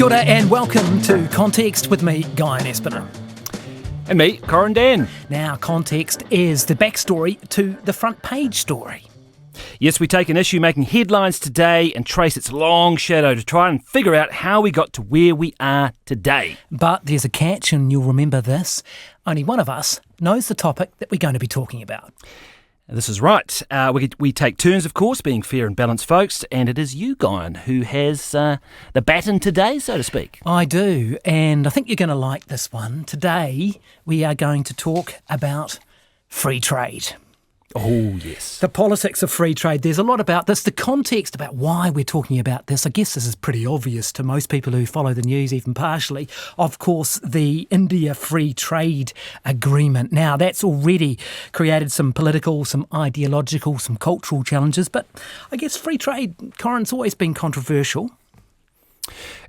Kia ora and welcome to Context with me, Guyon Espiner. And me, Corin, Dann. Now, context is the backstory to the front page story. Yes, we take an issue making headlines today and trace its long shadow to try and figure out how we got to where we are today. But there's a catch, and you'll remember this. Only one of us knows the topic that we're going to be talking about. This is right. We take turns, of course, being fair and balanced folks, and it is you, Guyon, who has the baton today, so to speak. I do, and I think you're going to like this one. Today, we are going to talk about free trade. Oh, yes. The politics of free trade. There's a lot about this. The context about why we're talking about this, I guess this is pretty obvious to most people who follow the news, even partially. Of course, the India Free Trade Agreement. Now, that's already created some political, some ideological, some cultural challenges. But I guess free trade, Corin's always been controversial.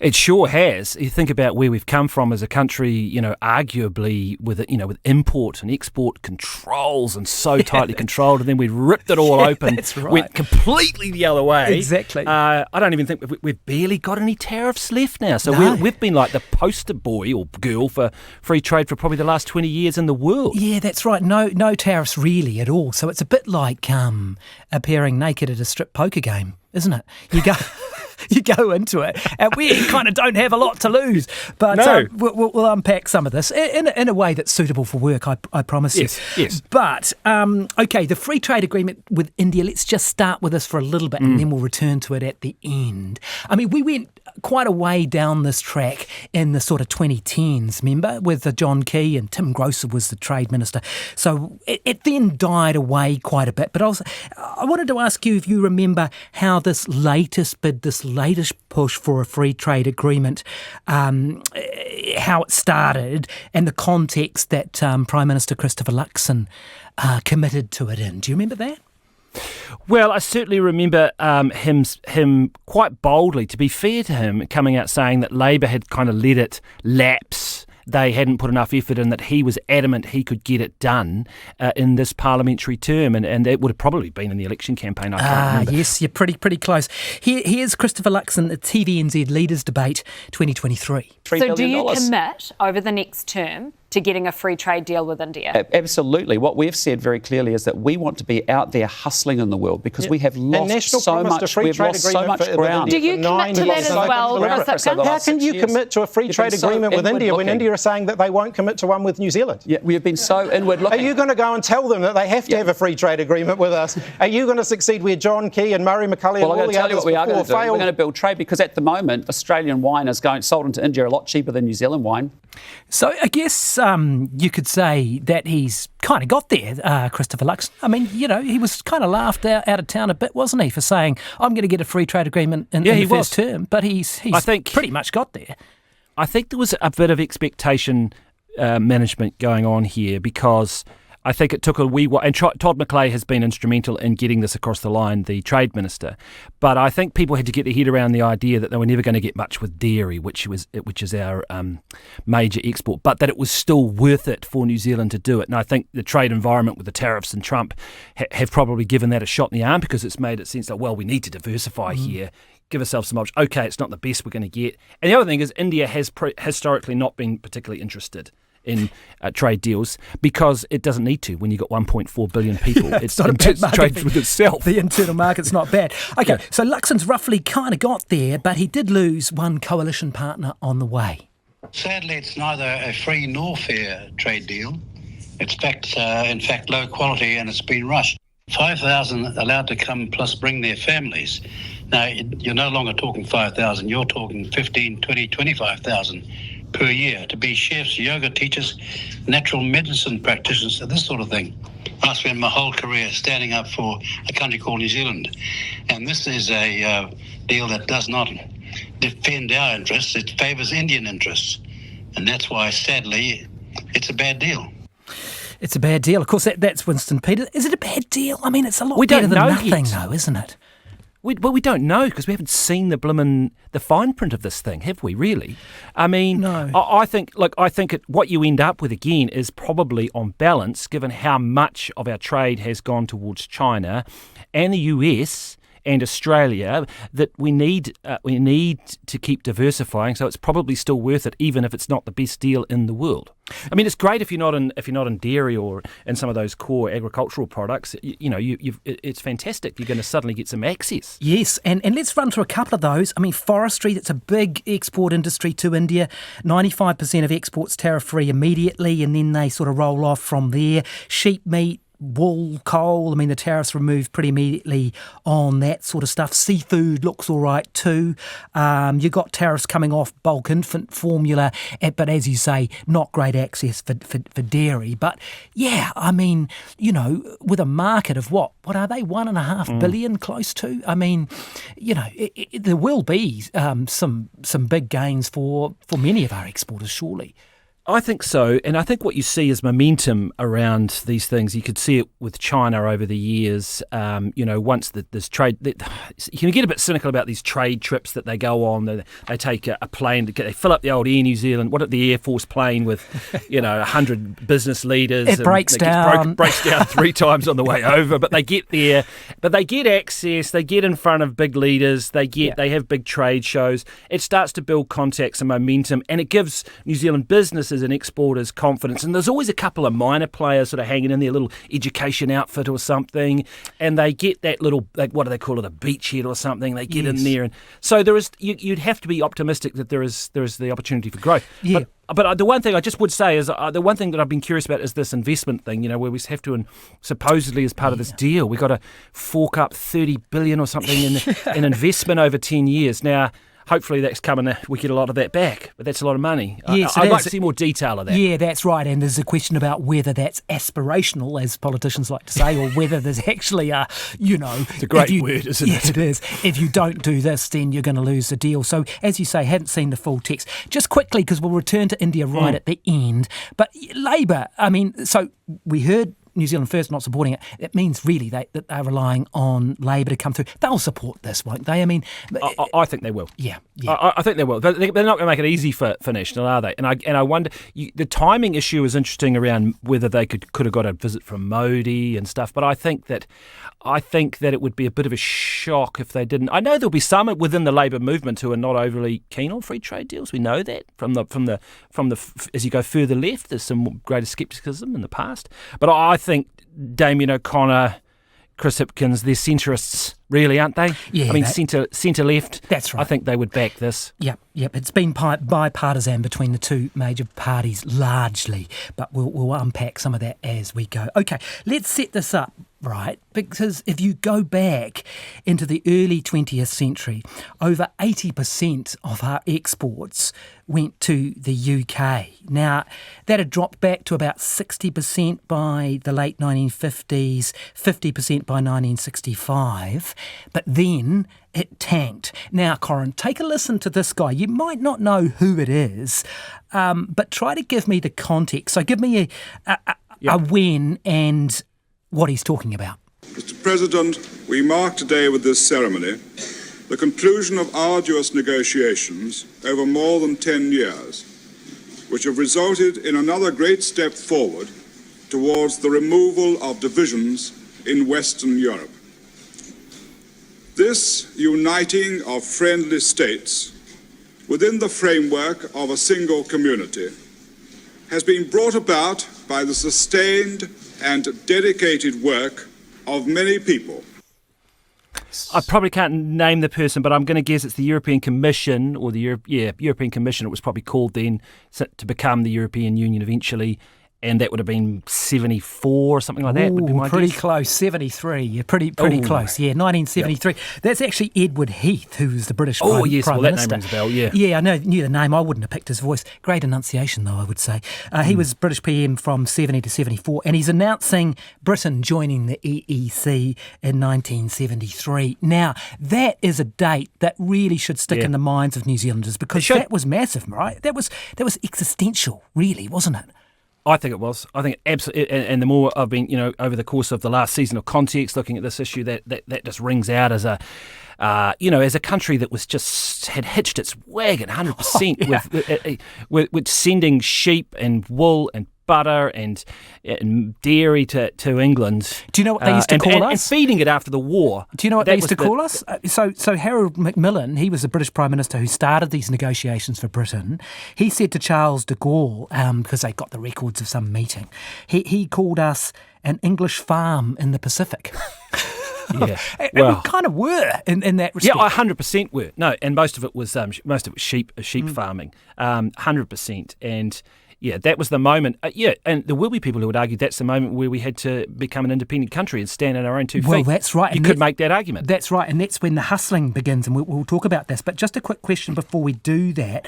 It sure has. You think about where we've come from as a country, arguably with import and export controls and so tightly controlled, and then we ripped it all open, that's right. Went completely the other way. Exactly. I don't even think we've barely got any tariffs left now. So No. we've been like the poster boy or girl for free trade for probably the last 20 years in the world. Yeah, that's right. No tariffs really at all. So it's a bit like appearing naked at a strip poker game, isn't it? You go into it, and we kind of don't have a lot to lose. But No. We'll unpack some of this in a way that's suitable for work, I promise you. Yes. But, okay, the free trade agreement with India, let's just start with this for a little bit and then we'll return to it at the end. I mean, we went quite a way down this track in the sort of 2010s, remember, with John Key and Tim Grocer was the trade minister. So it then died away quite a bit. But I wanted to ask you if you remember how this latest push for a free trade agreement, how it started and the context that Prime Minister Christopher Luxon committed to it in. Do you remember that? Well, I certainly remember him quite boldly, to be fair to him, coming out saying that Labor had kind of let it lapse. They hadn't put enough effort in, that he was adamant he could get it done in this parliamentary term, and it would have probably been in the election campaign. I can't remember. Yes, you're pretty close. Here's Christopher Luxon at TVNZ Leaders Debate 2023. So do you commit over the next term to getting a free trade deal with India? Absolutely. What we've said very clearly is that we want to be out there hustling in the world because we have lost so much. We've lost so much ground. Do you commit to that as well, Christopher? How can you commit to a free trade agreement with India when India are saying that they won't commit to one with New Zealand? Yeah, we have been so inward looking. Are you going to go and tell them that they have to have a free trade agreement with us? Are you going to succeed where John Key and Murray McCulley and all the others before failed? We're going to build trade because at the moment Australian wine is sold into India a lot cheaper than New Zealand wine. So I guess you could say that he's kind of got there, Christopher Luxon. I mean, he was kind of laughed out of town a bit, wasn't he, for saying, I'm going to get a free trade agreement in the first term. But he's pretty much got there. I think there was a bit of expectation management going on here because I think it took a wee while, and Todd McClay has been instrumental in getting this across the line, the trade minister. But I think people had to get their head around the idea that they were never going to get much with dairy, which is our major export, but that it was still worth it for New Zealand to do it. And I think the trade environment with the tariffs and Trump have probably given that a shot in the arm because it's made it sense that, well, we need to diversify here. Give ourselves some options. Okay, it's not the best we're going to get. And the other thing is India has historically not been particularly interested in trade deals because it doesn't need to when you've got 1.4 billion people. It's not a bad market. Trade with itself. The internal market's not bad. Okay, so Luxon's roughly kind of got there, but he did lose one coalition partner on the way. Sadly, it's neither a free nor fair trade deal. It's in fact low quality, and it's been rushed. 5,000 allowed to come plus bring their families. Now, you're no longer talking 5,000, you're talking 15, 20, 25,000 per year to be chefs, yoga teachers, natural medicine practitioners, this sort of thing. I spent my whole career standing up for a country called New Zealand, and this is a deal that does not defend our interests, it favours Indian interests, and that's why, sadly, it's a bad deal. It's a bad deal. Of course, that's Winston Peters. Is it a bad deal? I mean, it's a lot better than nothing, though, isn't it? We don't know because we haven't seen the fine print of this thing, have we? Really? I mean, no. I think what you end up with again is probably on balance, given how much of our trade has gone towards China and the US and Australia, that we need to keep diversifying. So it's probably still worth it, even if it's not the best deal in the world. I mean, it's great if you're not in dairy or in some of those core agricultural products. It's fantastic. You're going to suddenly get some access. Yes, and let's run through a couple of those. I mean, forestry, that's a big export industry to India. 95% of exports tariff-free immediately, and then they sort of roll off from there. Sheep meat, wool, coal, I mean, the tariffs removed pretty immediately on that sort of stuff. Seafood looks all right too. You've got tariffs coming off bulk infant formula, but as you say, not great access for dairy. But yeah, I mean, with a market of what are they, 1.5 billion close to? I mean, there will be some big gains for many of our exporters, surely. I think so, and I think what you see is momentum around these things. You could see it with China over the years. Once this trade, you can get a bit cynical about these trade trips that they go on. They take a plane, they fill up the old Air New Zealand, the Air Force plane with, 100 business leaders. It breaks down. Breaks down 3 times on the way over, but they get there. But they get access. They get in front of big leaders. They have big trade shows. It starts to build contacts and momentum, and it gives New Zealand businesses and exporters confidence. And there's always a couple of minor players sort of hanging in their little education outfit or something, and they get that little, what do they call it, a beachhead or something. They get in there, and so there is. You'd have to be optimistic that there is the opportunity for growth. Yeah. But the one thing I just would say is the one thing that I've been curious about is this investment thing, where we have to, and supposedly as part of this deal, we've got to fork up 30 billion or something in investment over 10 years. Now, hopefully that's coming. We get a lot of that back, but that's a lot of money. Yes, I'd like to see more detail of that. Yeah, that's right. And there's a question about whether that's aspirational, as politicians like to say, or whether there's actually a, It's a great word, isn't it? Yes, it is. If you don't do this, then you're going to lose the deal. So, as you say, hadn't seen the full text. Just quickly, because we'll return to India right at the end. But Labour, I mean, so we heard New Zealand First not supporting it. It means really that they're relying on Labour to come through. They'll support this, won't they? I mean, I think they will. Yeah. I think they will. They're not going to make it easy for National, are they? And I wonder. The timing issue is interesting around whether they could have got a visit from Modi and stuff. But I think that it would be a bit of a shock if they didn't. I know there'll be some within the Labour movement who are not overly keen on free trade deals. We know that from the as you go further left, there's some greater scepticism in the past. But I think Damien O'Connor, Chris Hipkins, they're centrists, really, aren't they? Yeah, I mean, centre left. That's right. I think they would back this. Yep. It's been bipartisan between the two major parties largely, but we'll unpack some of that as we go. Okay, let's set this up, right? Because if you go back into the early 20th century, over 80% of our exports went to the UK. Now, that had dropped back to about 60% by the late 1950s, 50% by 1965, but then it tanked. Now, Corin, take a listen to this guy. You might not know who it is, but try to give me the context. So give me a when and what he's talking about. Mr. President, we mark today with this ceremony the conclusion of arduous negotiations over more than 10 years, which have resulted in another great step forward towards the removal of divisions in Western Europe. This uniting of friendly states within the framework of a single community has been brought about by the sustained and dedicated work of many people. I probably can't name the person, but I'm going to guess it's the European Commission, or the European Commission. It was probably called then to become the European Union eventually. And that would have been 74 or something like that. Would be my pretty guess. Close, 73. Yeah, pretty close. Yeah, 1973. Yep. That's actually Edward Heath, who was the British Prime Minister. That name rings a bell, yeah. Yeah, I knew the name. I wouldn't have picked his voice. Great enunciation, though, I would say. He was British PM from 70 to 74, and he's announcing Britain joining the EEC in 1973. Now, that is a date that really should stick in the minds of New Zealanders, because that was massive, right? That was existential, really, wasn't it? I think it was. I think absolutely. And the more I've been, over the course of the last season of Context, looking at this issue, that just rings out as a, as a country that was just had hitched its wagon 100% with sending sheep and wool and butter and dairy to England. Do you know what they used to call us? And feeding it after the war. Do you know what they used to call us? So Harold Macmillan, he was the British Prime Minister who started these negotiations for Britain. He said to Charles de Gaulle, because they got the records of some meeting, he called us an English farm in the Pacific. Yeah, and we kind of were in that respect. Yeah, 100% were. No, and most of it was sheep farming, 100%. And yeah, that was the moment. And there will be people who would argue that's the moment where we had to become an independent country and stand on our own 2 feet. Well, that's right. You could make that argument. That's right, and that's when the hustling begins, and we'll talk about this. But just a quick question before we do that.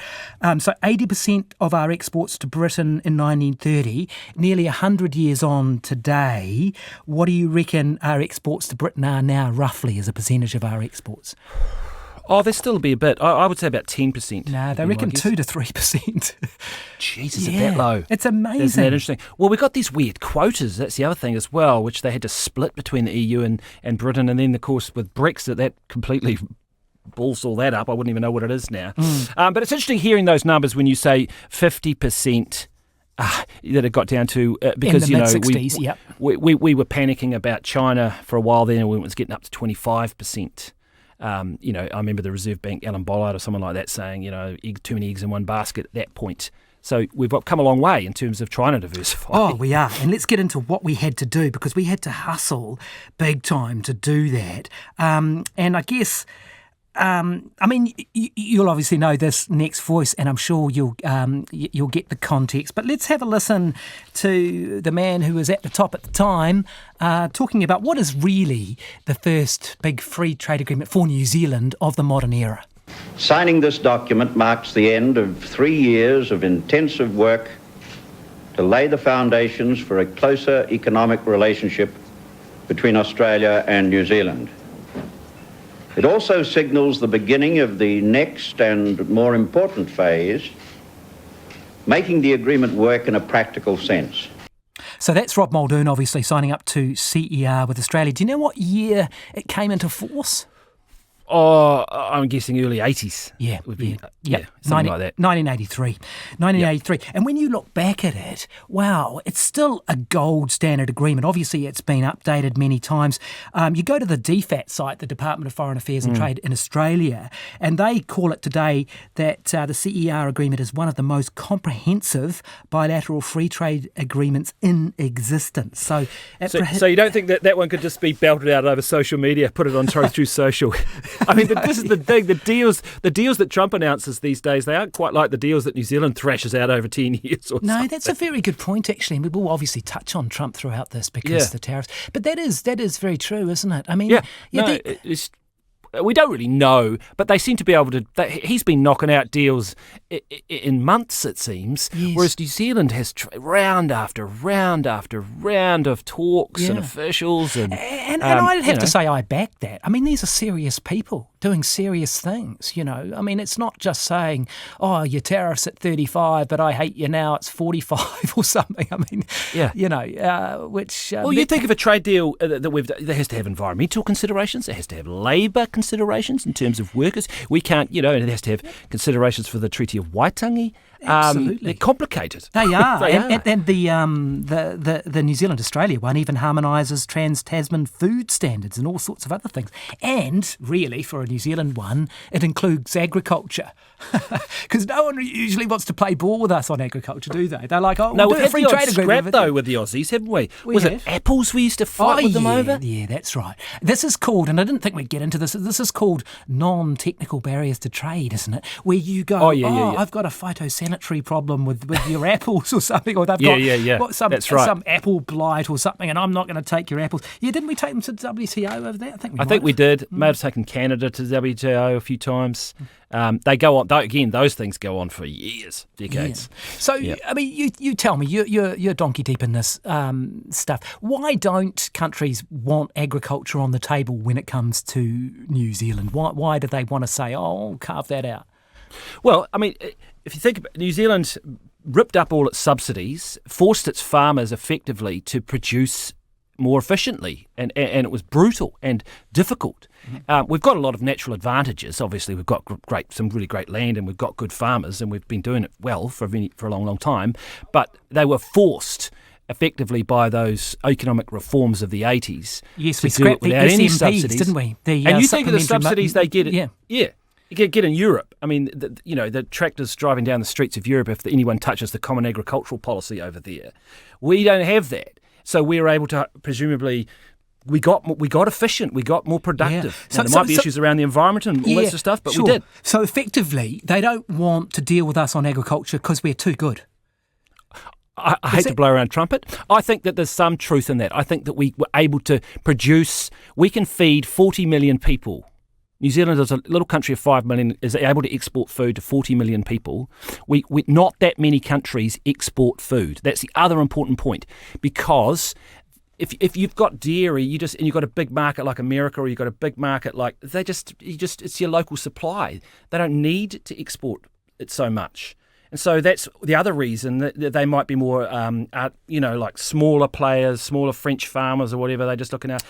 So 80% of our exports to Britain in 1930, nearly 100 years on today, what do you reckon our exports to Britain are now, roughly, as a percentage of our exports? Oh, there'll still be a bit. I would say about 10%. No, they reckon 2 to 3%. Jeez, is it that low? It's amazing. Isn't that interesting? Well, we got these weird quotas. That's the other thing as well, which they had to split between the EU and Britain. And then, of course, with Brexit, that completely balls all that up. I wouldn't even know what it is now. But it's interesting hearing those numbers when you say 50%. That it got down to because in the mid-60s, we were panicking about China for a while then, and it was getting up to 25%. I remember the Reserve Bank, Alan Bollard or someone like that saying, too many eggs in one basket at that point. So we've come a long way in terms of trying to diversify. Oh, we are. And let's get into what we had to do, because we had to hustle big time to do that. And I guess... you'll obviously know this next voice, and I'm sure you'll get the context. But let's have a listen to the man who was at the top at the time, talking about what is really the first big free trade agreement for New Zealand of the modern era. Signing this document marks the end of 3 years of intensive work to lay the foundations for a closer economic relationship between Australia and New Zealand. It also signals the beginning of the next and more important phase, making the agreement work in a practical sense. So that's Rob Muldoon, obviously, signing up to CER with Australia. Do you know what year it came into force? Oh, I'm guessing early 80s. Yeah, something like that. 1983. And when you look back at it, wow, it's still a gold standard agreement. Obviously, it's been updated many times. You go to the DFAT site, the Department of Foreign Affairs and Trade in Australia, and they call it today that the CER agreement is one of the most comprehensive bilateral free trade agreements in existence. So you don't think that one could just be belted out over social media, put it on through social? I mean, this is the thing. The deals that Trump announces these days, they aren't quite like the deals that New Zealand thrashes out over 10 years or something. No, that's a very good point, actually. And we will obviously touch on Trump throughout this because of the tariffs. But that is very true, isn't it? I mean, we don't really know, but they seem to be able to... He's been knocking out deals in months, it seems, whereas New Zealand has round after round after round of talks and officials. And I'd have to say I back that. I mean, these are serious people doing serious things, I mean, it's not just saying, oh, your tariff's at 35, but I hate you now, it's 45 or something. I mean, which... you think of a trade deal that has to have environmental considerations, it has to have labour considerations in terms of workers. We can't, it has to have considerations for the Treaty of Waitangi. Absolutely. They're complicated. They are. And the New Zealand-Australia one even harmonises trans-Tasman food standards and all sorts of other things. And really, for a New Zealand one, it includes agriculture. Because no one usually wants to play ball with us on agriculture, do they? They're like, we'll do a free trade agreement. Though, with the Aussies, haven't we? Was it apples we used to fight with them over? Yeah, that's right. This is called, and I didn't think we'd get into this is called non-technical barriers to trade, isn't it? Where you go, I've got a phytosanitary problem with your apples or something, or they've got some apple blight or something, and I'm not going to take your apples. Yeah, didn't we take them to WTO over there? I think we did. May have taken Canada to WTO a few times. They go on. Again, those things go on for years, decades. Yeah. So, I mean, you tell me, you're donkey deep in this stuff. Why don't countries want agriculture on the table when it comes to New Zealand? Why do they want to say, carve that out? Well, I mean, if you think about it, New Zealand ripped up all its subsidies, forced its farmers effectively to produce more efficiently, and it was brutal and difficult. We've got a lot of natural advantages. Obviously, we've got some really great land, and we've got good farmers, and we've been doing it well for a long, long time. But they were forced effectively by those economic reforms of the 80s. Yes, we scrapped the SMPs, didn't we? And you think of the subsidies they get? Yeah. You get in Europe. I mean, the tractors driving down the streets of Europe, if anyone touches the common agricultural policy over there. We don't have that. So we were able to, presumably, we got efficient, we got more productive. Yeah. There might be issues around the environment and all that sort of stuff, but we did. So effectively, they don't want to deal with us on agriculture because we're too good. I hate to blow around trumpet. I think that there's some truth in that. I think that we were able to produce, we can feed 40 million people. New Zealand is a little country of 5 million, is able to export food to 40 million people. We not that many countries export food. That's the other important point, because if you've got dairy, and you've got a big market like America, or you've got a big market like it's your local supply. They don't need to export it so much. And so that's the other reason that they might be more, like smaller players, smaller French farmers or whatever. They're just looking at.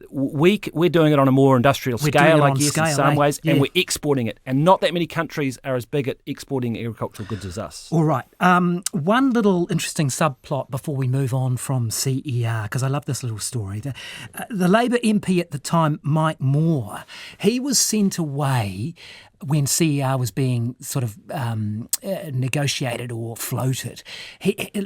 We're doing it on a more industrial scale, I guess, in some ways, and we're exporting it. And not that many countries are as big at exporting agricultural goods as us. All right. One little interesting subplot before we move on from CER, because I love this little story. The Labour MP at the time, Mike Moore, he was sent away when CER was being sort of negotiated or floated.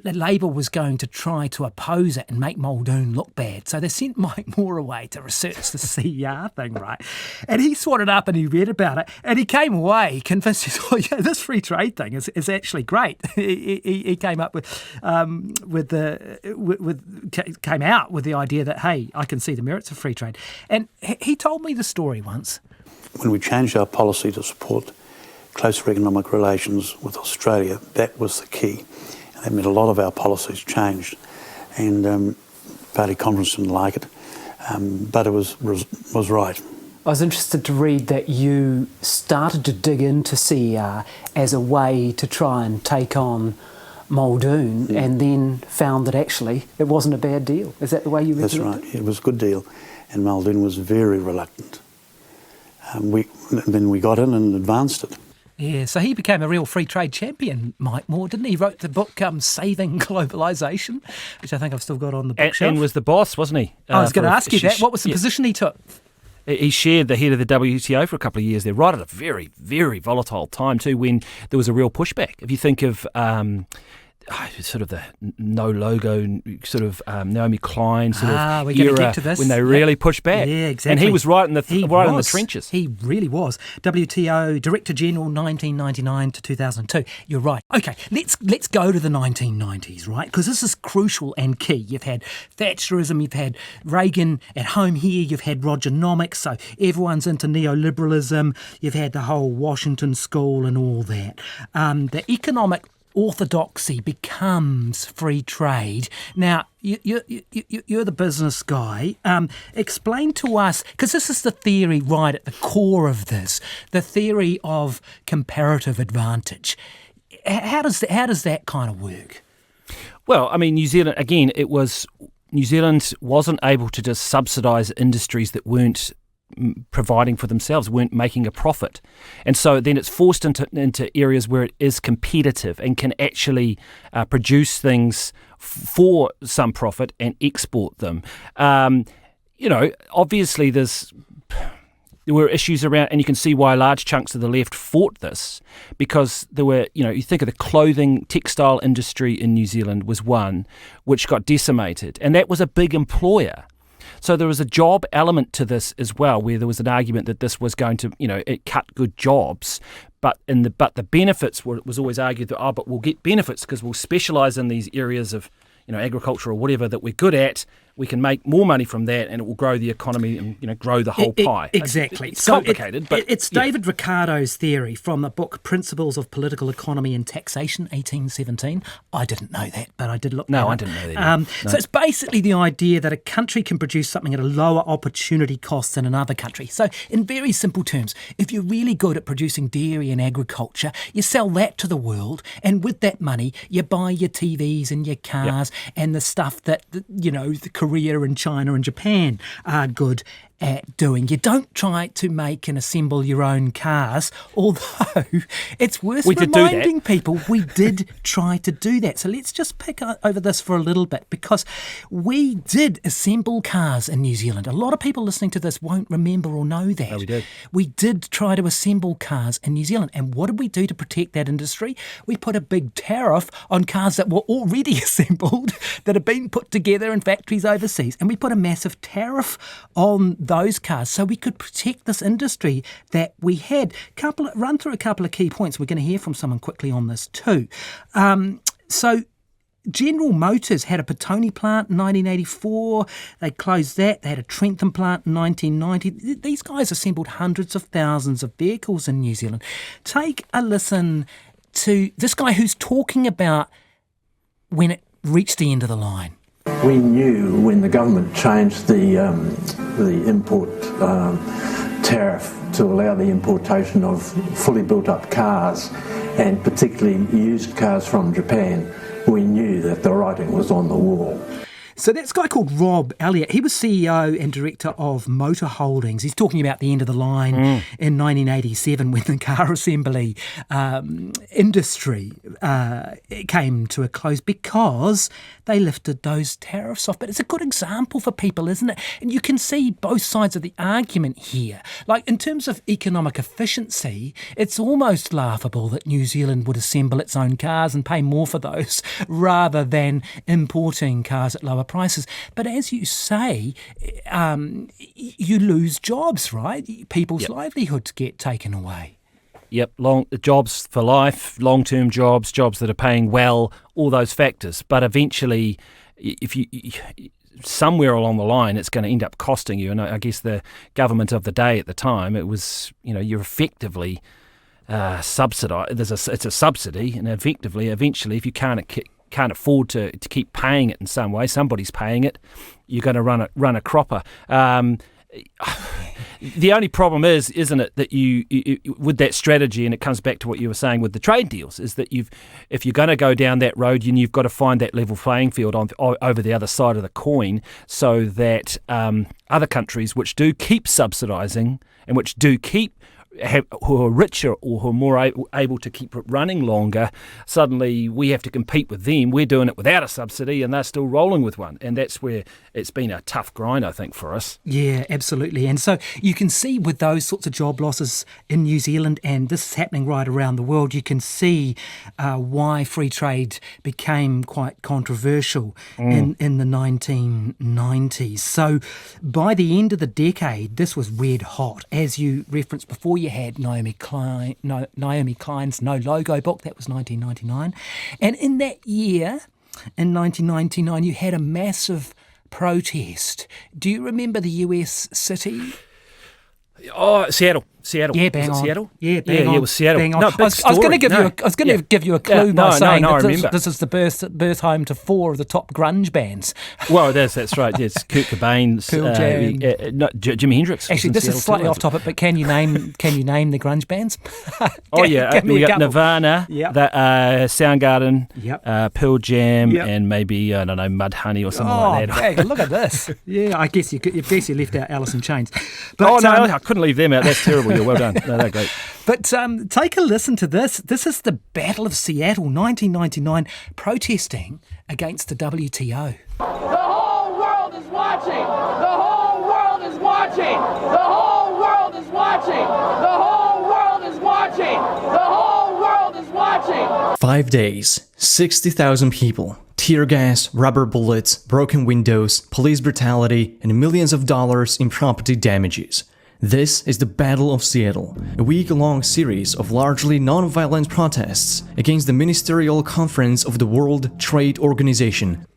Labour was going to try to oppose it and make Muldoon look bad. So they sent Mike Moore away to research the CER thing, right? And he swatted up and he read about it, and he came away convinced, this free trade thing is actually great. He came up came out with the idea that, hey, I can see the merits of free trade. And he told me the story once. When we changed our policy to support closer economic relations with Australia, that was the key. And that meant a lot of our policies changed. And party conference didn't like it, but it was right. I was interested to read that you started to dig into CER as a way to try and take on Muldoon, and then found that actually it wasn't a bad deal. Is that the way you read it? That's right. It was a good deal. And Muldoon was very reluctant. Then we got in and advanced it. Yeah, so he became a real free trade champion, Mike Moore, didn't he? He wrote the book Saving Globalisation, which I think I've still got on the bookshelf. And was the boss, wasn't he? I was going to ask you that. What was the position he took? He shared the head of the WTO for a couple of years there, right at a very, very volatile time too, when there was a real pushback. If you think of sort of the no logo sort of Naomi Klein sort of era when they really pushed back. Yeah, exactly. And he was right in the trenches. He really was. WTO Director General 1999 to 2002. You're right. Okay, let's go to the 1990s, right? Because this is crucial and key. You've had Thatcherism, you've had Reagan at home here, you've had Rogernomics, so everyone's into neoliberalism. You've had the whole Washington School and all that. The economic orthodoxy becomes free trade. Now, you're the business guy. Explain to us, because this is the theory right at the core of this, the theory of comparative advantage. How does that kind of work? Well, I mean, New Zealand, again, New Zealand wasn't able to just subsidise industries that weren't providing for themselves, weren't making a profit. And so then it's forced into areas where it is competitive and can actually produce things for some profit and export them. Obviously there were issues around, and you can see why large chunks of the left fought this, because there were, you think of the clothing, textile industry in New Zealand was one which got decimated, and that was a big employer. So there was a job element to this as well, where there was an argument that this was going to, it cut good jobs, but the benefits was always argued that, but we'll get benefits because we'll specialise in these areas of, agriculture or whatever that we're good at. We can make more money from that, and it will grow the economy and grow the whole pie. Exactly. It's complicated, but it's David Ricardo's theory from the book Principles of Political Economy and Taxation, 1817. I didn't know that, but I did look. No, I didn't know that. No. So it's basically the idea that a country can produce something at a lower opportunity cost than another country. So in very simple terms, if you're really good at producing dairy and agriculture, you sell that to the world, and with that money, you buy your TVs and your cars and the stuff that the Korea and China and Japan are good at doing. You don't try to make and assemble your own cars, although it's worth reminding people we did try to do that. So let's just pick over this for a little bit, because we did assemble cars in New Zealand. A lot of people listening to this won't remember or know that. No, we did. We did try to assemble cars in New Zealand. And what did we do to protect that industry? We put a big tariff on cars that were already assembled, that had been put together in factories overseas. And we put a massive tariff on those cars so we could protect this industry that we had. Run through a couple of key points. We're going to hear from someone quickly on this too. So General Motors had a Petone plant in 1984. They closed that. They had a Trentham plant in 1990. These guys assembled hundreds of thousands of vehicles in New Zealand. Take a listen to this guy who's talking about when it reached the end of the line. We knew when the government changed the import tariff to allow the importation of fully built-up cars, and particularly used cars from Japan, we knew that the writing was on the wall. So that's a guy called Rob Elliott. He was CEO and director of Motor Holdings. He's talking about the end of the line in 1987 when the car assembly industry came to a close because they lifted those tariffs off. But it's a good example for people, isn't it? And you can see both sides of the argument here. Like in terms of economic efficiency, it's almost laughable that New Zealand would assemble its own cars and pay more for those rather than importing cars at lower prices. But as you say, you lose jobs, right? People's livelihoods get taken away. Yep, jobs for life, long-term jobs that are paying well, all those factors. But eventually, if you somewhere along the line, it's going to end up costing you. And I guess the government of the day at the time, it was, you're effectively subsidised. It's a subsidy, and eventually, if you can't afford to keep paying it in some way, somebody's paying it, you're going to run a cropper. The only problem isn't it, that you with that strategy, and it comes back to what you were saying with the trade deals, is that if you're going to go down that road, you've got to find that level playing field over the other side of the coin, so that other countries which do keep subsidising and which do who are richer or who are more able to keep it running longer, suddenly we have to compete with them. We're doing it without a subsidy and they're still rolling with one. And that's where it's been a tough grind, I think, for us. Yeah, absolutely. And so you can see with those sorts of job losses in New Zealand, and this is happening right around the world, you can see why free trade became quite controversial in the 1990s. So by the end of the decade, this was red hot. As you referenced before, you had Naomi Klein's No Logo book. That was 1999. And in that year, in 1999, you had a massive protest. Do you remember the US city? Oh, Seattle. Yeah, bang on. Seattle? Yeah, bang on. Yeah, it was Seattle. Bang on. No, I was going to give you a clue by saying that this is the birth home to 4 of the top grunge bands. Well, that's right. Yes, Kurt Cobain, Jimi Hendrix. Actually, this is slightly off topic, but can you name the grunge bands? We got Nirvana, Soundgarden, Pearl Jam, and maybe I don't know, Mudhoney or something like that. Look at this. Yeah, I guess you left out Alice in Chains. But, I couldn't leave them out. That's terrible. You're well done. No, they're great. But take a listen to this. This is the Battle of Seattle, 1999, protesting against the WTO. The whole world is watching. The whole world is watching. The whole world is watching. The whole world is watching. The whole world is watching. 5 days, 60,000 people. Tear gas, rubber bullets, broken windows, police brutality, and millions of dollars in property damages. This is the Battle of Seattle, a week-long series of largely non-violent protests against the Ministerial Conference of the World Trade Organization.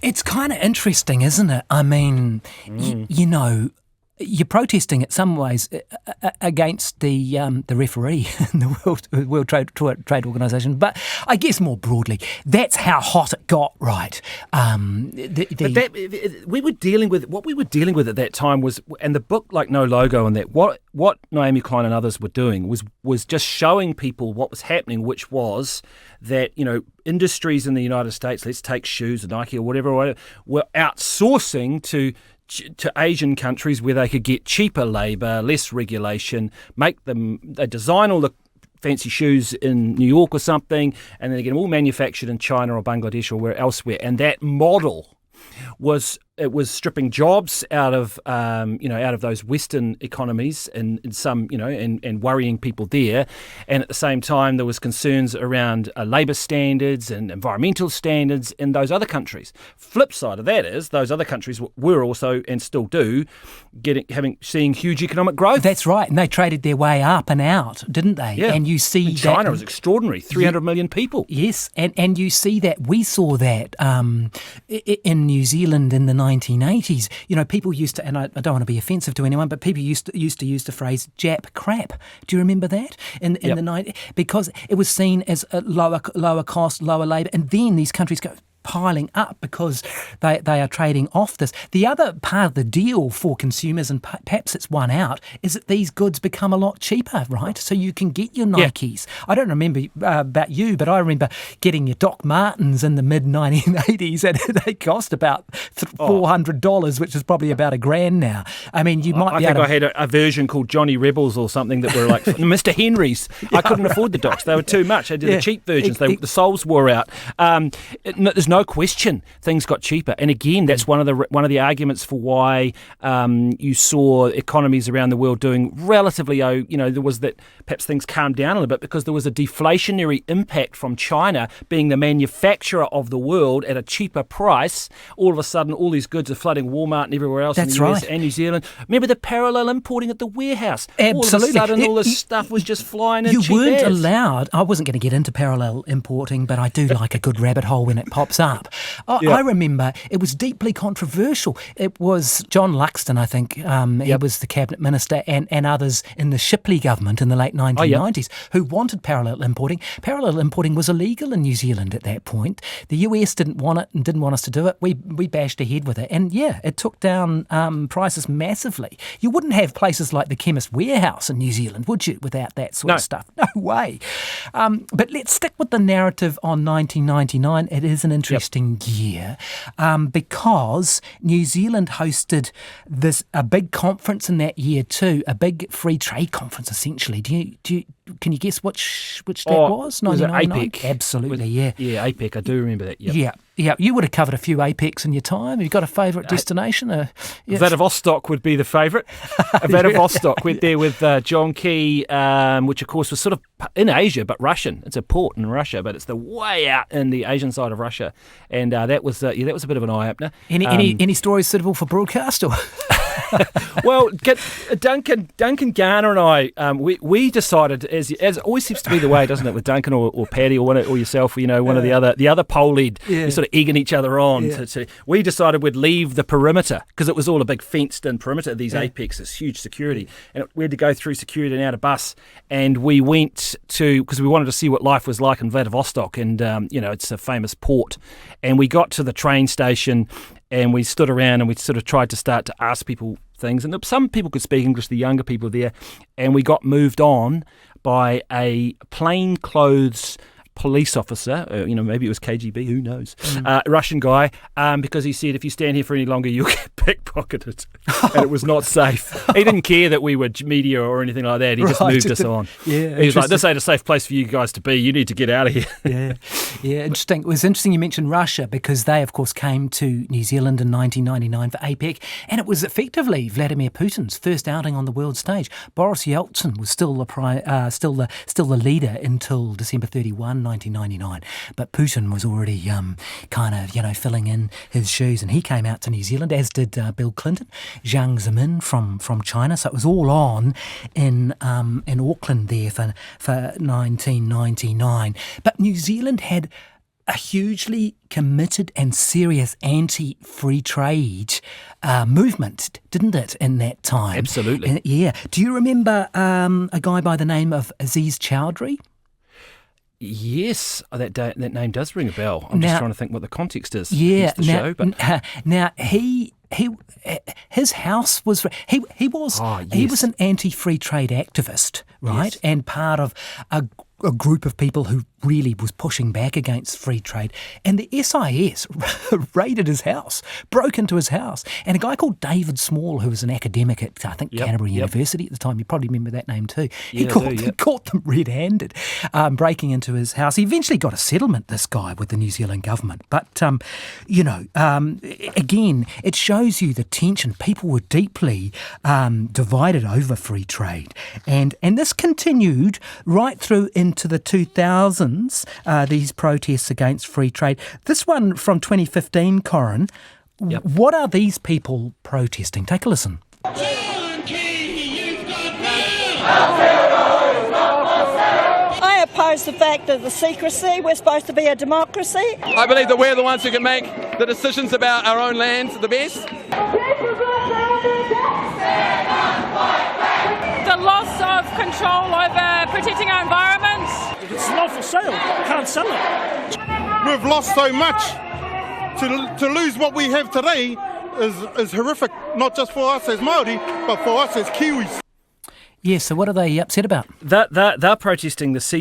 It's kind of interesting, isn't it? I mean, you're protesting in some ways against the referee in the World Trade Organization, but I guess more broadly, that's how hot it got, right? We were dealing with what we were dealing with at that time was, and the book like No Logo and that what Naomi Klein and others were doing was just showing people what was happening, which was that industries in the United States, let's take shoes or Nike or whatever, were outsourcing to Asian countries where they could get cheaper labour, less regulation, they design all the fancy shoes in New York or something, and then they get them all manufactured in China or Bangladesh or elsewhere. And that model was stripping jobs out of those Western economies and some and worrying people there, and at the same time there was concerns around labour standards and environmental standards in those other countries. Flip side of that is those other countries were also and still do seeing huge economic growth. That's right, and they traded their way up and out, didn't they? Yeah. And you see and China was extraordinary, 300 million people. Yes, and you see that we saw that in New Zealand in the 1980s. People used to, and I don't want to be offensive to anyone, but people used to use the phrase "Jap crap." Do you remember that in the 90s? Because it was seen as a lower cost, lower labour, and then these countries go piling up because they are trading off this. The other part of the deal for consumers, and perhaps it's won out, is that these goods become a lot cheaper, right? So you can get your Nikes. Yeah. I don't remember about you, but I remember getting your Doc Martens in the mid-1980s, and they cost about $400, which is probably about $1,000 now. I mean, you might be able to... I had a version called Johnny Rebels or something that were like Mr. Henry's. I couldn't afford the Docs. They were too much. I did the cheap versions. The soles wore out. There's no question things got cheaper, and again, that's one of the arguments for why you saw economies around the world doing relatively. There was that perhaps things calmed down a little bit because there was a deflationary impact from China being the manufacturer of the world at a cheaper price. All of a sudden, all these goods are flooding Walmart and everywhere else in the US and New Zealand. Remember the parallel importing at the warehouse? Absolutely. All of a sudden, all this stuff was just flying in. You weren't allowed. I wasn't going to get into parallel importing, but I do like a good rabbit hole when it pops up. I remember it was deeply controversial. It was John Luxton, I think, he was the cabinet minister, and others in the Shipley government in the late 1990s who wanted parallel importing. Parallel importing was illegal in New Zealand at that point. The US didn't want it and didn't want us to do it. We bashed ahead with it, and it took down prices massively. You wouldn't have places like the Chemist Warehouse in New Zealand, would you, without that sort of stuff? No way. But let's stick with the narrative on 1999. It is an interesting year because New Zealand hosted a big conference in that year too, a big free trade conference essentially. Can you guess which that was? Was it APEC? Absolutely, yeah. Yeah, APEC. I do remember that. Yep. Yeah. You would have covered a few APECs in your time. Have you got a favourite destination? Vladivostok would be the favourite. Vladivostok went there with John Key, which of course was sort of in Asia, but Russian. It's a port in Russia, but it's the way out in the Asian side of Russia, and that was a bit of an eye opener. Any stories suitable for broadcast or? Well, Duncan Garner and I, we decided, as always seems to be the way, doesn't it, with Duncan or Paddy or yourself, one of the other pole lead, you're sort of egging each other on. Yeah. We decided we'd leave the perimeter because it was all a big fenced-in perimeter of these apex, this huge security, and we had to go through security and out a bus, and we went because we wanted to see what life was like in Vladivostok, and it's a famous port, and we got to the train station. And we stood around and we sort of tried to start to ask people things. And some people could speak English, the younger people there. And we got moved on by a plainclothes police officer, maybe it was KGB, who knows, Russian guy, because he said, if you stand here for any longer, you'll get pickpocketed. And it was not safe. He didn't care that we were media or anything like that. He just moved us on. Yeah, he was like, this ain't a safe place for you guys to be. You need to get out of here. Yeah, interesting. It was interesting you mentioned Russia because they, of course, came to New Zealand in 1999 for APEC, and it was effectively Vladimir Putin's first outing on the world stage. Boris Yeltsin was still the leader until December 31, 1999, but Putin was already filling in his shoes, and he came out to New Zealand, as did Bill Clinton, Jiang Zemin from China. So it was all on in Auckland there for 1999. But New Zealand had a hugely committed and serious anti-free trade movement, didn't it, in that time? Absolutely. And, yeah. Do you remember a guy by the name of Aziz Chowdhury? Yes, that name does ring a bell. I'm just trying to think what the context is. Yeah. The show, but now his house was he was an anti-free trade activist, right? Yes. And part of a group of people who really was pushing back against free trade. And the SIS raided his house, broke into his house. And a guy called David Small, who was an academic at, I think, Canterbury University at the time, you probably remember that name too. He caught them red-handed, breaking into his house. He eventually got a settlement, this guy, with the New Zealand government. But, again, it shows you the tension. People were deeply divided over free trade. And this continued right through into the 2000s, these protests against free trade. This one from 2015, Corin, what are these people protesting? Take a listen. I oppose the fact of the secrecy. We're supposed to be a democracy. I believe that we're the ones who can make the decisions about our own land the best. The loss of control over protecting our environment. If it's not for sale, can't sell it. We've lost so much. To lose what we have today is horrific, not just for us as Māori, but for us as Kiwis. Yeah, so what are they upset about? They're protesting it's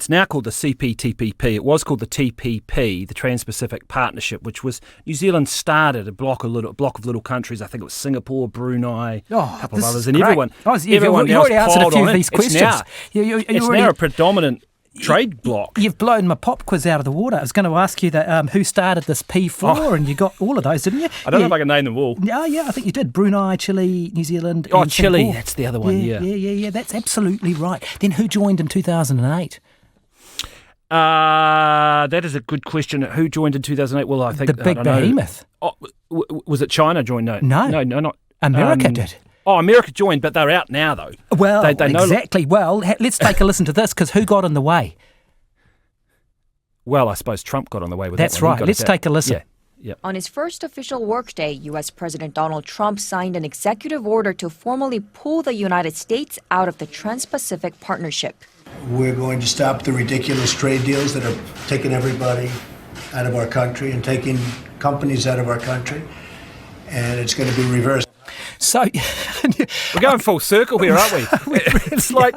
now called the CPTPP. It was called the TPP, the Trans-Pacific Partnership, which was New Zealand started a block of little countries. I think it was Singapore, Brunei, a couple of others, and great. everyone You already answered a few of these questions. It's now a predominant trade block. You've blown my pop quiz out of the water. I was going to ask you that who started this P4, and you got all of those, didn't you? I don't know if I can name them all. Yeah, I think you did. Brunei, Chile, New Zealand. Oh, and Chile, Singapore. that's the other one, Yeah, that's absolutely right. Then who joined in 2008? That is a good question. Who joined in 2008? Well, I think the big behemoth. Oh, was it China joined? No, not America did. Oh, America joined, but they're out now, though. Well, exactly. Well, let's take a listen to this, because who got in the way? Well, I suppose Trump got on the way with That's that one. right. Let's take a listen. Yeah. On his first official workday, U.S. President Donald Trump signed an executive order to formally pull the United States out of the Trans-Pacific Partnership. We're going to stop the ridiculous trade deals that are taking everybody out of our country and taking companies out of our country, and it's going to be reversed. So we're going full circle here, aren't we? It's like,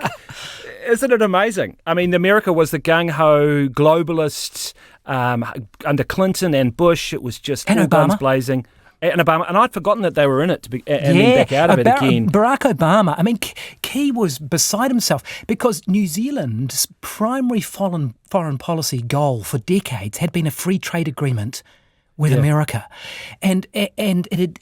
isn't it amazing? I mean, America was the gung-ho globalist under Clinton and Bush. It was just all guns blazing. And Obama, and I'd forgotten that they were in it and then back out of it again. Barack Obama, I mean, Key was beside himself because New Zealand's primary foreign policy goal for decades had been a free trade agreement with America, and it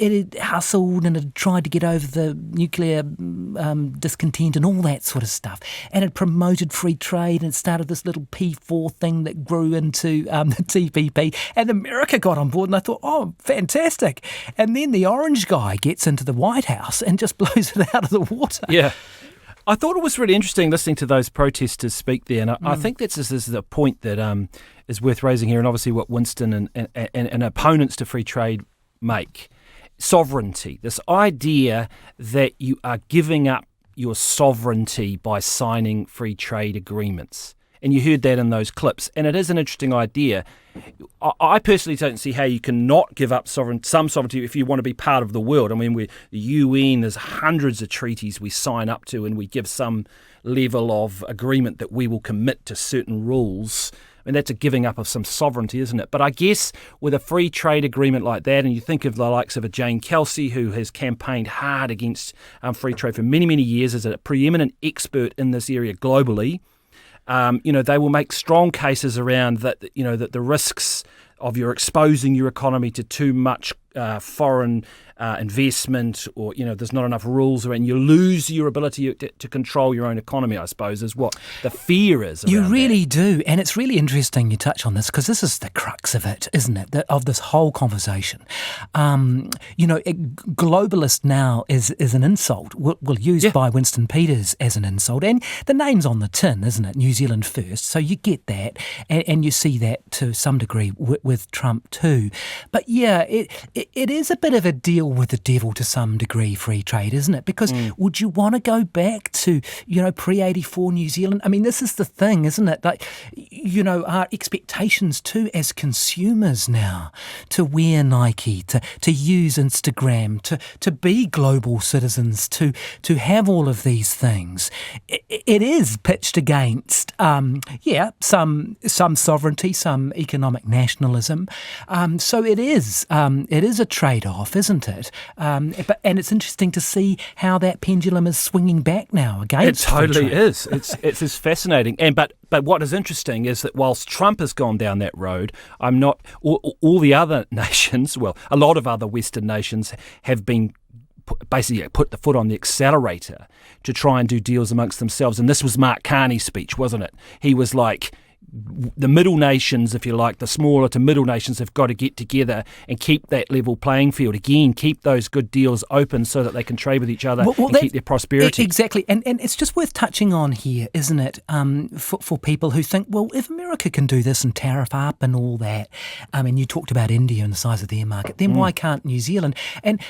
had hustled and it tried to get over the nuclear discontent and all that sort of stuff, and it promoted free trade and it started this little P4 thing that grew into the TPP, and America got on board, and I thought, oh, fantastic, and then the orange guy gets into the White House and just blows it out of the water. Yeah. I thought it was really interesting listening to those protesters speak there, and I think this is a point that is worth raising here, and obviously what Winston and opponents to free trade make. Sovereignty, this idea that you are giving up your sovereignty by signing free trade agreements. And you heard that in those clips, and it is an interesting idea. I personally don't see how you can not give up some sovereignty if you want to be part of the world. I mean, the UN, there's hundreds of treaties we sign up to, and we give some level of agreement that we will commit to certain rules. I mean, that's a giving up of some sovereignty, isn't it? But I guess with a free trade agreement like that, and you think of the likes of a Jane Kelsey, who has campaigned hard against free trade for many, many years as a preeminent expert in this area globally, they will make strong cases around that, that the risks of your exposing your economy to too much foreign investment, or there's not enough rules around. You lose your ability to control your own economy, I suppose, is what the fear is. You really do, and it's really interesting you touch on this, because this is the crux of it, isn't it? Of this whole conversation. Globalist now is an insult. We'll use by Winston Peters as an insult, and the name's on the tin, isn't it? New Zealand first, so you get that, and you see that to some degree with Trump too. But yeah, it is a bit of a deal with the devil to some degree, free trade, isn't it? Because would you want to go back to, pre-84 New Zealand? I mean, this is the thing, isn't it? Like, our expectations too as consumers now to wear Nike, to use Instagram, to be global citizens, to have all of these things. It is pitched against, some sovereignty, some economic nationalism. So it is a trade-off, isn't it? And it's interesting to see how that pendulum is swinging back now against. It totally is. It's fascinating. But what is interesting is that whilst Trump has gone down that road, all the other nations, well, a lot of other Western nations have been basically put the foot on the accelerator to try and do deals amongst themselves. And this was Mark Carney's speech, wasn't it? He was like, the middle nations, if you like, the smaller to middle nations have got to get together and keep that level playing field. Again, keep those good deals open so that they can trade with each other and keep their prosperity. Exactly. And it's just worth touching on here, isn't it, for people who think, well, if America can do this and tariff up and all that, you talked about India and the size of their market, then why can't New Zealand? And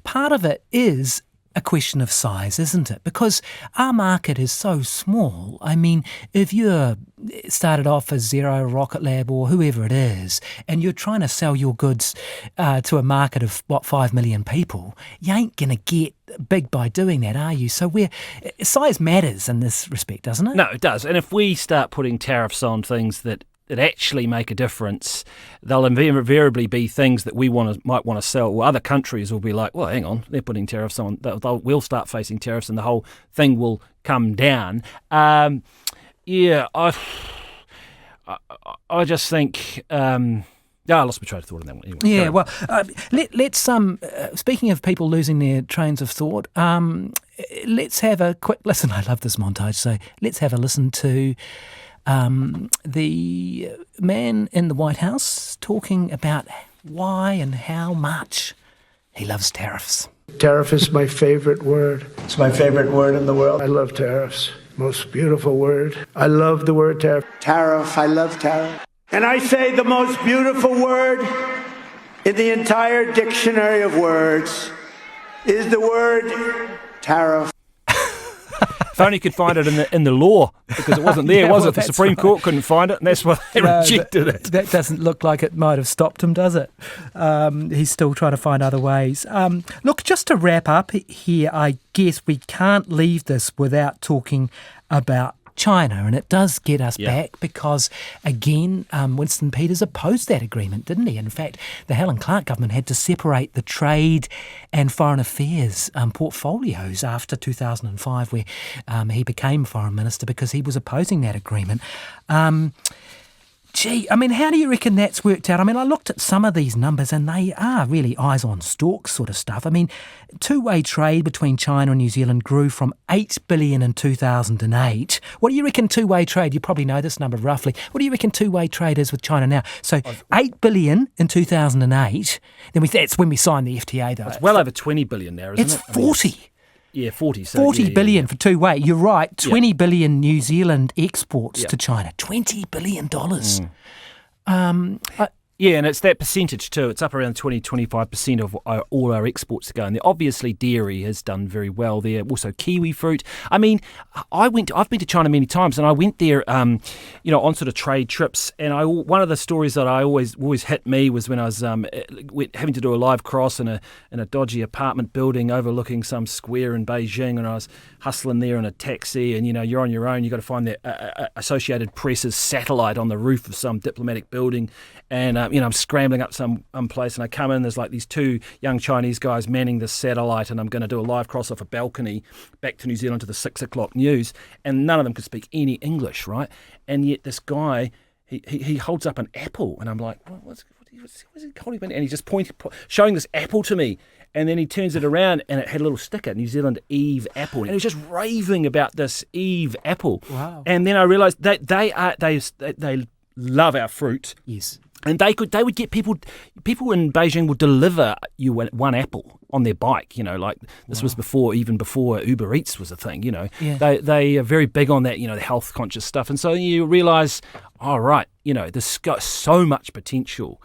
part of it is a question of size, isn't it? Because our market is so small. I mean, if you're started off as Zero, Rocket Lab, or whoever it is, and you're trying to sell your goods to a market of, 5 million people, you ain't going to get big by doing that, are you? So size matters in this respect, doesn't it? No, it does. And if we start putting tariffs on things that actually make a difference, they'll invariably be things that might want to sell. Or other countries will be like, well, hang on, they're putting tariffs on. We'll start facing tariffs, and the whole thing will come down. I just think. I lost my train of thought on that one. Anyway, yeah, well, let's. Speaking of people losing their trains of thought, let's have a quick listen. I love this montage, so let's have a listen to the man in the White House talking about why and how much he loves tariffs. Tariff is my favorite word. It's my favorite word in the world. I love tariffs. Most beautiful word. I love the word tariff. Tariff, I love tariff. And I say the most beautiful word in the entire dictionary of words is the word tariff. If only you could find it in the law, because it wasn't there, was it? The Supreme Court couldn't find it, and that's why they rejected it. That doesn't look like it might have stopped him, does it? He's still trying to find other ways. Look, just to wrap up here, I guess we can't leave this without talking about China, and it does get us back because, again, Winston Peters opposed that agreement, didn't he? In fact, the Helen Clark government had to separate the trade and foreign affairs portfolios after 2005, where he became foreign minister, because he was opposing that agreement. How do you reckon that's worked out? I looked at some of these numbers, and they are really eyes on stalks sort of stuff. Two-way trade between China and New Zealand grew from $8 billion in 2008. What do you reckon two-way trade? You probably know this number roughly. What do you reckon two-way trade is with China now? So $8 billion in 2008. That's when we signed the FTA, though. It's well over $20 billion now, isn't it? It's 40. Yeah, 40. So 40 billion for two-way. You're right. 20 billion New Zealand exports to China. $20 billion. Yeah, and it's that percentage too. It's up around 20-25% of all our exports are going there. Obviously, dairy has done very well there. Also, kiwi fruit. I've been to China many times, and I went there, on sort of trade trips. And one of the stories that I always hit me was when I was having to do a live cross in a dodgy apartment building overlooking some square in Beijing, and I was hustling there in a taxi. And you're on your own. You got to find the Associated Press's satellite on the roof of some diplomatic building, and I'm scrambling up some place, and I come in, there's like these two young Chinese guys manning this satellite, and I'm going to do a live cross off a balcony back to New Zealand to the 6 o'clock news, and none of them could speak any English, right? And yet this guy, he holds up an apple, and I'm like, what's he holding? And he's just showing this apple to me, And then he turns it around and it had a little sticker, New Zealand Eve apple. And he was just raving about this Eve apple. Wow. And then I realised that they love our fruit. Yes. And they would get people in Beijing would deliver you one apple on their bike, like this was even before Uber Eats was a thing, Yeah. They are very big on that, the health conscious stuff. And so you realise, there's got so much potential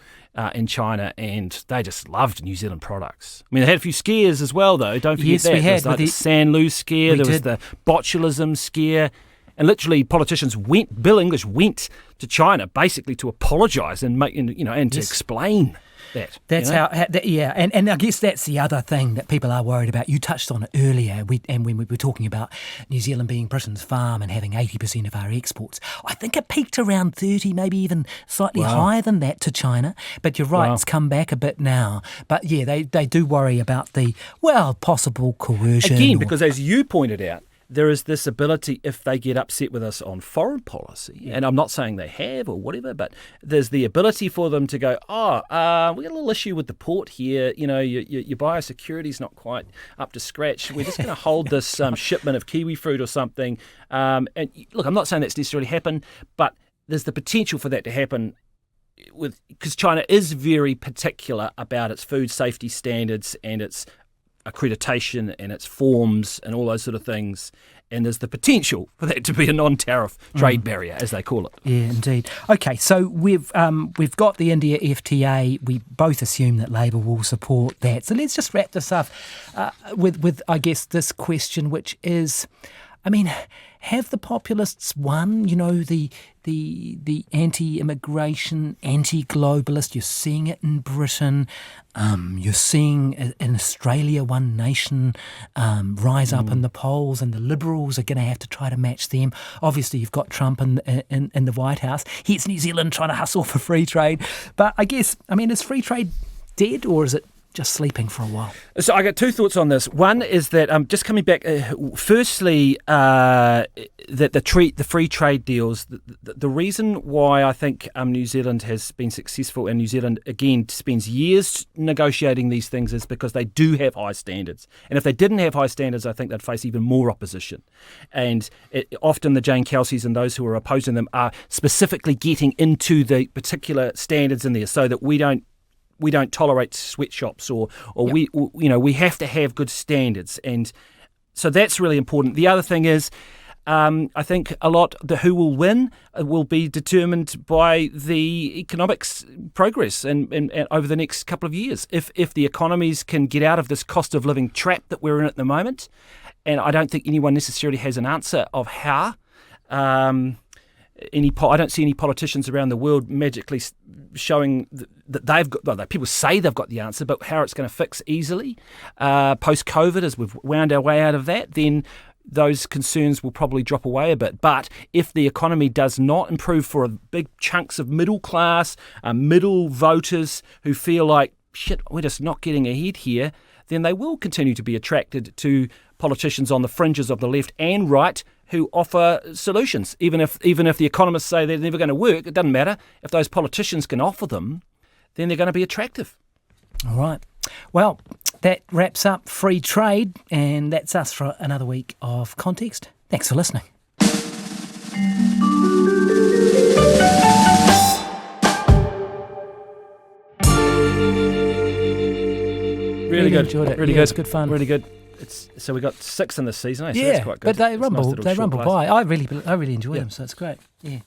in China, and they just loved New Zealand products. I mean, they had a few scares as well, though. Don't forget that. We had. There was the San Luis scare, there was the botulism scare. And literally, politicians Bill English went to China basically to apologise and to explain that. That's and I guess that's the other thing that people are worried about. You touched on it earlier, when we were talking about New Zealand being Britain's farm and having 80% of our exports. I think it peaked around 30, maybe even slightly higher than that to China. But you're right, it's come back a bit now. But yeah, they do worry about the possible coercion. Again, because as you pointed out, there is this ability, if they get upset with us on foreign policy, and I'm not saying they have or whatever, but there's the ability for them to go, we got a little issue with the port here, your biosecurity's not quite up to scratch, we're just going to hold this shipment of kiwi fruit or something. And look, I'm not saying that's necessarily happened, but there's the potential for that to happen because China is very particular about its food safety standards and its accreditation and its forms and all those sort of things, and there's the potential for that to be a non-tariff trade barrier, as they call it. Yeah, indeed. Okay, so we've got the India FTA. We both assume that Labor will support that. So let's just wrap this up with I guess this question, which is, have the populists won? The anti-immigration, anti-globalist. You're seeing it in Britain. You're seeing in Australia, One Nation rise up in the polls, and the Liberals are going to have to try to match them. Obviously, you've got Trump in the White House. Here's New Zealand trying to hustle for free trade. But I guess, is free trade dead, or is it just sleeping for a while? So I got two thoughts on this. One is that just coming back, firstly, that the free trade deals, the reason why I think New Zealand has been successful, and New Zealand, again, spends years negotiating these things, is because they do have high standards. And if they didn't have high standards, I think they'd face even more opposition. And often the Jane Kelseys and those who are opposing them are specifically getting into the particular standards in there so that we don't tolerate sweatshops or we have to have good standards, and so that's really important. The other thing is, I think a lot who will win will be determined by the economics progress and over the next couple of years. If the economies can get out of this cost of living trap that we're in at the moment, and I don't think anyone necessarily has an answer of how. I don't see any politicians around the world magically showing that they've got. Well, people say they've got the answer, but how it's going to fix easily post-COVID, as we've wound our way out of that, then those concerns will probably drop away a bit. But if the economy does not improve for big chunks of middle class, middle voters who feel like, shit, we're just not getting ahead here, then they will continue to be attracted to politicians on the fringes of the left and right who offer solutions. Even if the economists say they're never going to work, it doesn't matter. If those politicians can offer them, then they're going to be attractive. All right. Well, that wraps up free trade, and that's us for another week of Context. Thanks for listening. Really good. Enjoyed it. Really good. good. It's good fun. Really good. So we got 6 in this season, so yeah, that's quite good. But they rumble nice by. I really enjoy them, so it's great. Yeah.